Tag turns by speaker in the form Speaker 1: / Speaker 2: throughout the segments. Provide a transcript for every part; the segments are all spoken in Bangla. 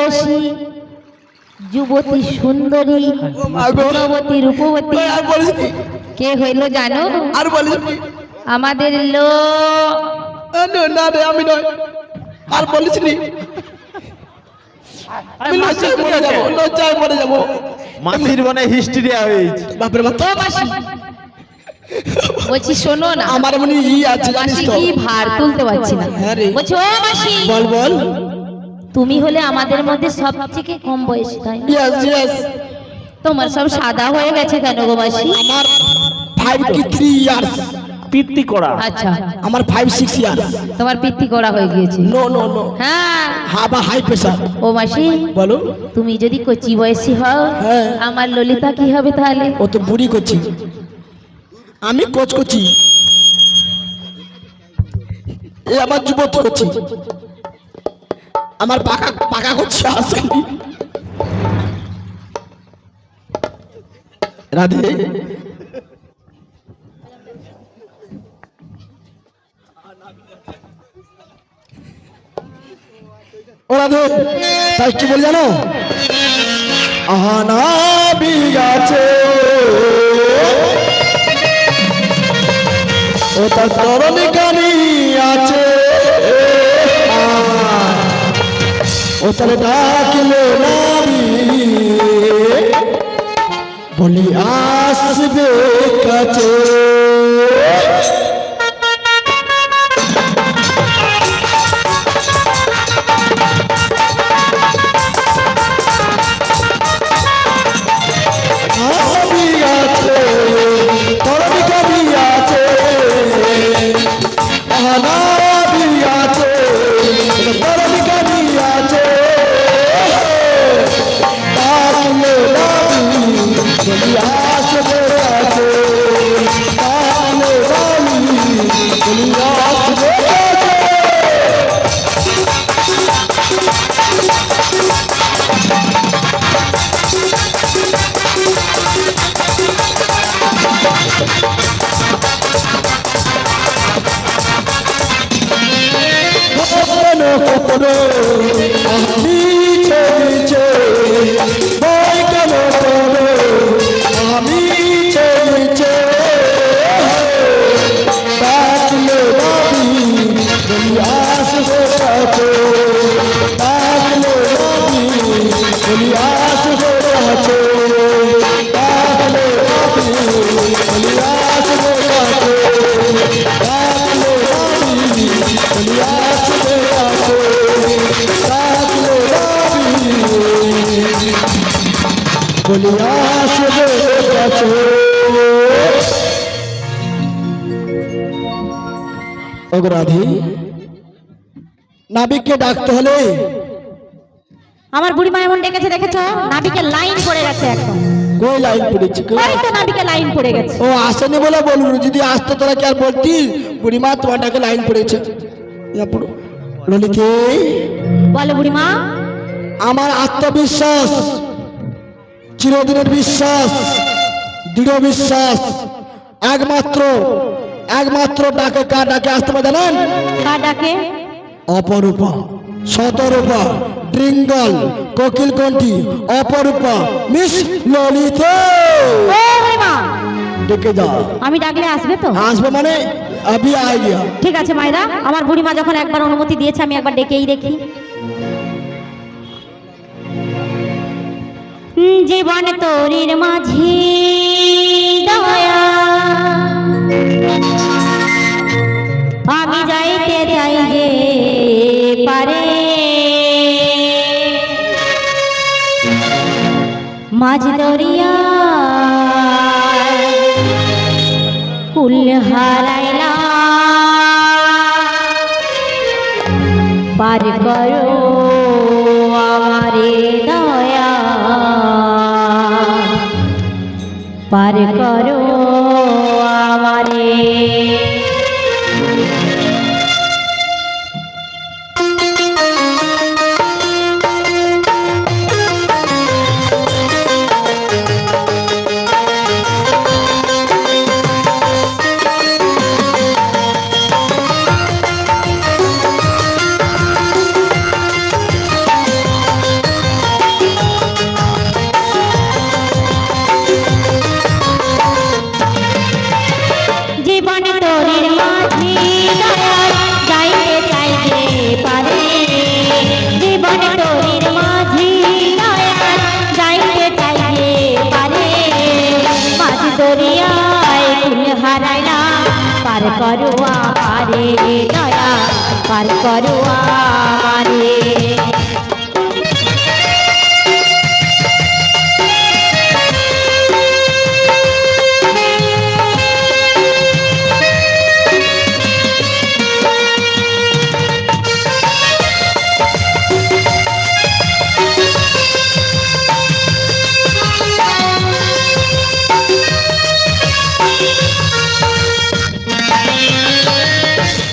Speaker 1: বয়সী যুবতী সুন্দরী গুণবতী রূপবতী কে হইল জানো?
Speaker 2: আর বলিস
Speaker 1: আমাদের
Speaker 2: না রে আমি নয় আর বলিস নি আমি লজ্জায় পড়ে যাবো
Speaker 3: মাসির মনে হিস্ট্রিয়া হয়েছে
Speaker 2: বাপরে বাপ
Speaker 1: ও মাসি বলছি শোনো না
Speaker 2: আমার মনে আছে জানিস
Speaker 1: মাসি
Speaker 2: তো
Speaker 1: কি ভার তুলতে পারছি না
Speaker 2: হ্যাঁ রে।
Speaker 1: বলছি ও মাসি
Speaker 2: বল বল
Speaker 1: তুমি হলে আমাদের মধ্যে সবথেকে কম বয়সী তাই না?
Speaker 2: ইয়েস ইয়েস
Speaker 1: তোমার সব সাদা হয়ে গেছে কেন গো মাসি?
Speaker 2: আমার 5 কি 3 ইয়ার্স
Speaker 3: পিত্তি করা
Speaker 1: আচ্ছা
Speaker 2: আমার 5-6 ইয়ার্স
Speaker 1: তোমার পিত্তি করা হয়ে গিয়েছে।
Speaker 2: নো নো নো
Speaker 1: হ্যাঁ
Speaker 2: হাবা হাই প্রেসার
Speaker 1: ও মাসি
Speaker 2: বলো
Speaker 1: তুমি যদি কচি বয়সী হও
Speaker 2: হ্যাঁ।
Speaker 1: আমার ললিতা কি হবে তাহলে?
Speaker 2: ও তো বুড়ি করছি আমি কোচ করছি এই আমার যুবতী করছি আমার পাকা পাকা করছি আসেনি রাধে ও রাধে তাই কি বলি জানো আহানা বিগাছে ও তার তরণ গানি আছে ও তার ডাকলে নামি বলি আসবে কাছে রাধে নাবিককে ডাকতে হলে
Speaker 1: আমার বুড়ি মা এমন ডেকেছে দেখেছো? নাবিকে লাইন পড়ে গেছে একদম।
Speaker 2: কই লাইন পড়েছে
Speaker 1: ওই তো নাবিকে লাইন পড়ে গেছে।
Speaker 2: ও আসেনি বলে বলবো যদি আসতো তোরা কি আর বলতি বুড়িমা তোমার ডাকে লাইন পড়েছে ললিতে
Speaker 1: বলো বুড়ি মা।
Speaker 2: আমার আত্মবিশ্বাস চিরদিনের বিশ্বাস দৃঢ় বিশ্বাস একমাত্র একমাত্র ডাকে কার ডাকে আসতে পারে জানেন?
Speaker 1: কার ডাকে?
Speaker 2: অপরূপা শতরূপা ড্রিঙ্গল কোকিল কণ্ঠী অপরূপা মিস ললিতা
Speaker 1: ও বুড়ি মা
Speaker 2: ডেকে যা।
Speaker 1: আমি ডাকলে আসবে তো?
Speaker 2: আসবে মানে আবি আই গিয়া।
Speaker 1: ঠিক আছে মাইরা, আমার বুড়ি মা যখন একবার অনুমতি দিয়েছে আমি একবার ডেকেই দেখি। জীবন তোরির মাঝি দয়া আমি যাইতে চাই যে পারে মাঝ দরিয়া কুল হারাইলা পার করো আমারে দয়া পার করো আমারে। করো আমারে দয়া পার করো আমারে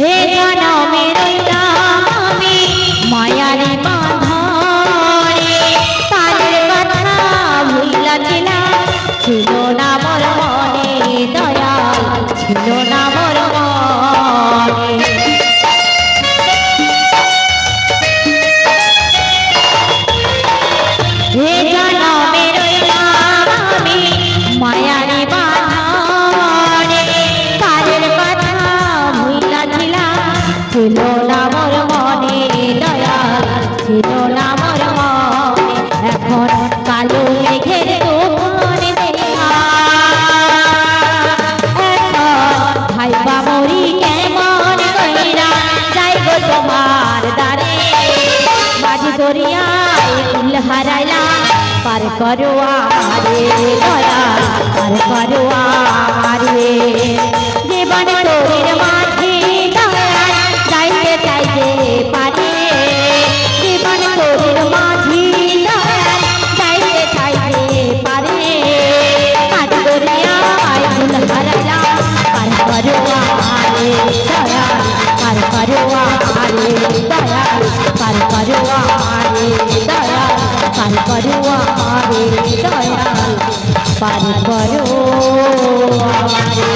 Speaker 1: হে জনমে রইলাম আমি মায়ারি বাঁধনে তাদের কথা ভুইলাছিলাম ছিল না মোর মনে দয়াল ছিল না মোর মনে হে জনমে রইলাম আমি মায়ারি বাঁধনে তাদের কথা ভুইলাছিলাম ছিল না মোর মনে দয়াল ছিল না মোর মনে এখন কালো মেঘের তুফান দেখা এখন ভাইবা মরি কেমন কইরা যাই গো তোমার দ্বারে মাঝি দরিয়ায় কুল হারাইলাম পার করো আমারে দয়াল পার করো আমারে জীবন তোরের মাঝে দয়াল যাইতে চাইতে পারে জীবন তোরের মাঝে দয়াল যাইতে চাইতে পারে মাঝি দরিয়ায় কুল হারাইলাম পার করো আমারে দয়াল পার করো আমারে দয়াল পার করো আমারে দয়াল পার করো আমারে দয়াল পার করো আমারে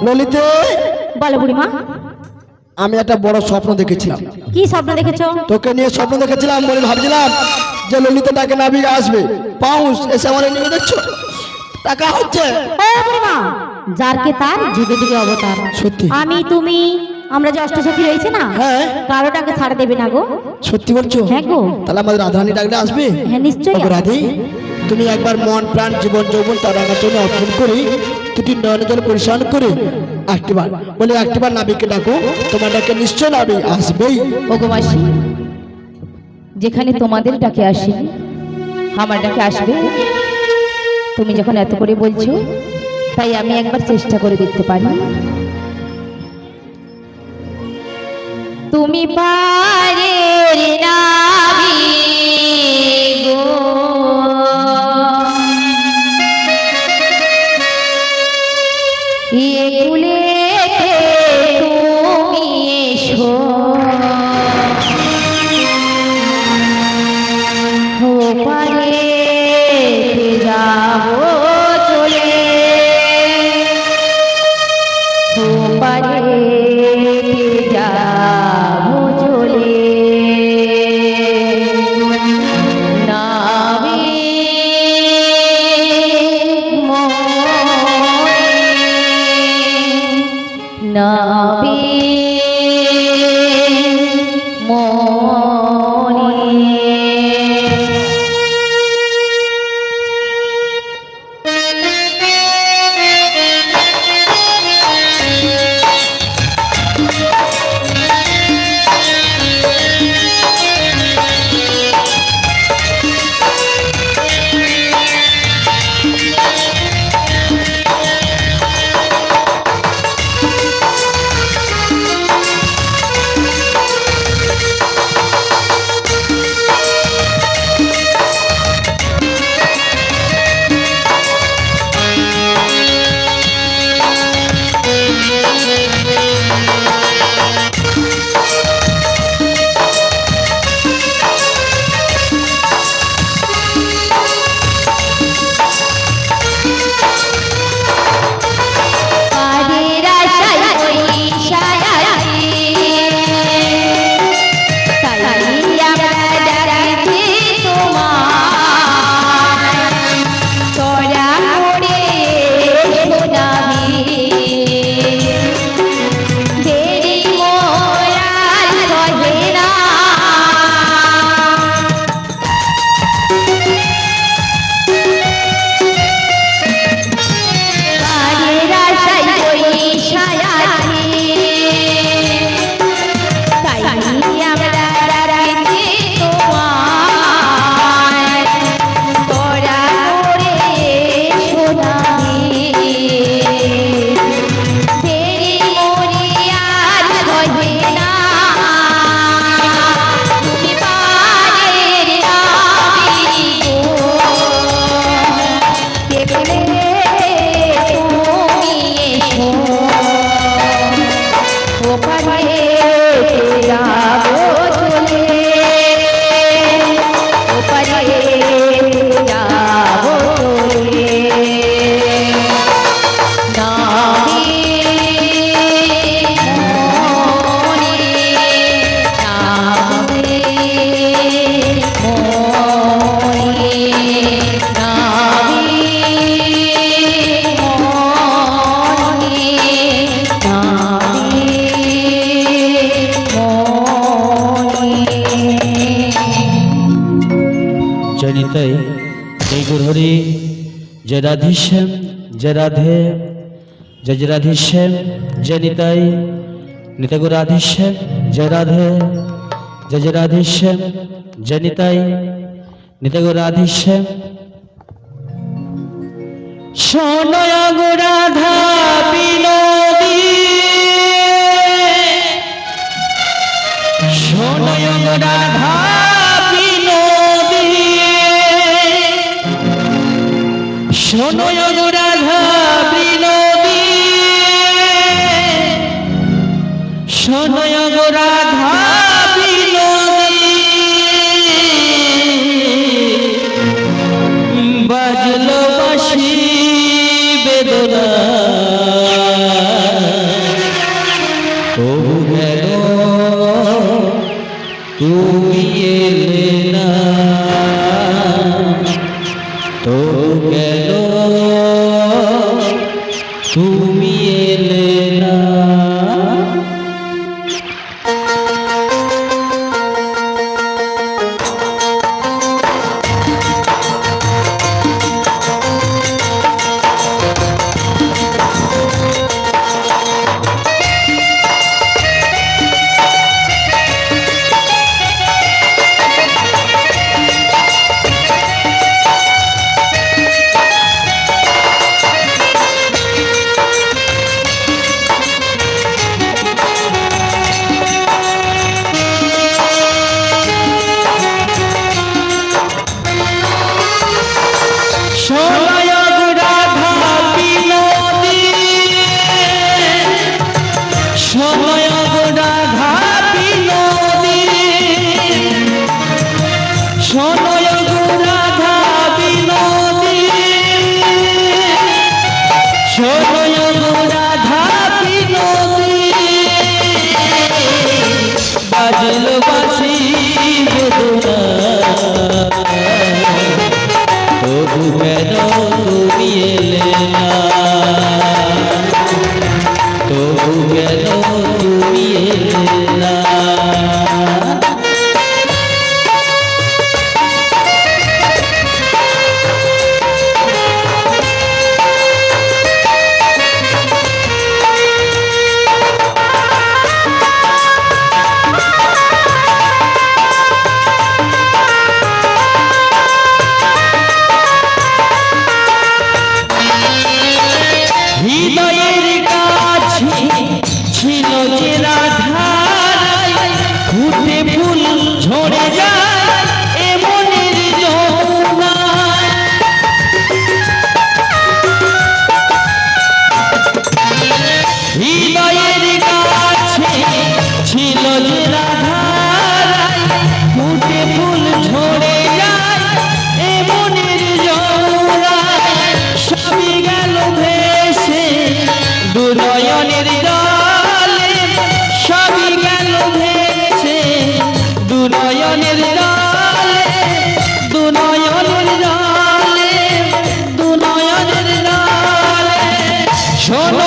Speaker 2: ললিতে,
Speaker 1: বলো বুড়িমা
Speaker 2: আমি একটা বড় স্বপ্ন দেখেছিলাম।
Speaker 1: কি স্বপ্ন দেখেছো?
Speaker 2: তোকে নিয়ে স্বপ্ন দেখেছিলাম বলে ভাবছিলাম যে ললিতাটাকে নাবিক আসবে, পাউস এসে আমার নিয়ে দেখছো টাকা হচ্ছে।
Speaker 1: ও বুড়িমা, যার কে তার যুগে যুগে অবতার।
Speaker 2: সত্যি?
Speaker 1: আমি তুমি আমরা যে অষ্টসখী রয়েছে না,
Speaker 2: হ্যাঁ।
Speaker 1: কারোটাকে ছাড় দেবে না গো।
Speaker 2: সত্যি বলছো?
Speaker 1: হ্যাঁ গো।
Speaker 2: তাহলে আমাদের রাধারানী ডাকলে আসবে?
Speaker 1: হ্যাঁ নিশ্চয়ই।
Speaker 2: ওগো রাধে, তুমি একবার মন প্রাণ জীবন যৌবন তার রাঙার জন্য অর্পণ করে দুটি নয়ন জল পরিষ্কার করে একটিবার বলে একটিবার নাবিককে ডাকো, তোমার ডাকে নিশ্চয় নাবিক আসবেই।
Speaker 4: ওগো মাসি, যেখানে তোমাদের ডাকে আসি আমার ডাকে আসবে, তুমি যখন এত করে বলছো তাই আমি একবার চেষ্টা করে দেখতে পারি। তুমি পারে নাবি গো, এ কুলেতে তুমি এসো, ও পারে যাবো চলে, ও পারে যাবো চলে, নাবি নাবি
Speaker 5: जय राधेश्याम जय राधे जय जय राधेश्याम जय निताई निताई गो राधेश्याम जय राधे जय जय राधेश्याम जय निताई निताई गो राधेश्याम सोनय गो राधा बिनोदी सोनय गो राधा बिनोदी सोनय गो राधा बिनोदी सोनय गो राधा बिनोदी बाजलो बांशी বেদনা তবু গেল তুমি এলে না তবু গেল তুমি এলে না শোনো